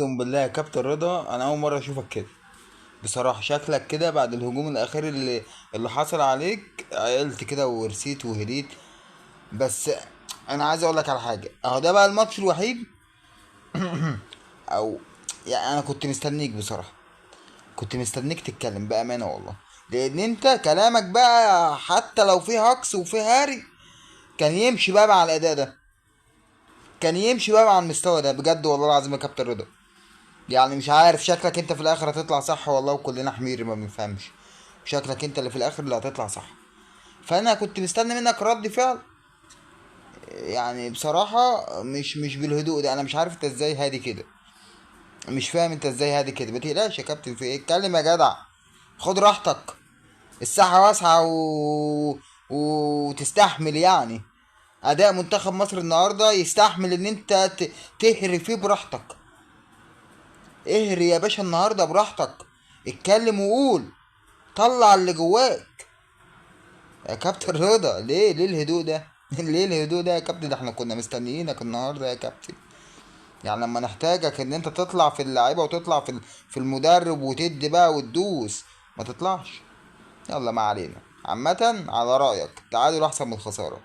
اقسم بالله يا كابتن رضا، انا اول مره اشوفك كده. بصراحه شكلك كده بعد الهجوم الاخير اللي حصل عليك، عقلت كده ورسيت وهديت. بس انا عايز اقول لك على حاجه، اهو ده بقى الماتش الوحيد او يعني انا كنت مستنيك بصراحه. كنت مستنيك تتكلم بامانه والله، لان انت كلامك بقى حتى لو فيه هكس وفيه هاري كان يمشي بقى مع الاداء ده، كان يمشي بقى مع المستوى ده بجد والله العظيم يا كابتن رضا. يعني مش عارف، شكلك انت في الاخر هتطلع صح والله، وكلنا حمير ما بنفهمش. شكلك انت اللي في الاخر اللي هتطلع صح. فانا كنت مستني منك رد فعل. يعني بصراحة مش بالهدوء ده، انا مش عارف انت ازاي هادي كده. مش فاهم انت ازاي هادي كده. ما تقلقش يا كابتن، في ايه؟ اتكلم يا جدع. خد راحتك. الساحة واسعة وتستحمل يعني. اداء منتخب مصر النهارده يستحمل ان انت تهري فيه براحتك. اهري يا باشا النهارده براحتك. اتكلم وقول. طلع اللي جواك. يا كابتن رضا، ليه الهدوء ده؟ ليه الهدوء ده يا كابتن؟ ده احنا كنا مستنيينك النهارده يا كابتن. يعني لما نحتاجك ان انت تطلع في اللعيبه وتطلع في المدرب وتدي بقى وتدوس، ما تطلعش. يلا ما علينا. عامة على رأيك تعادل احسن من الخسارة.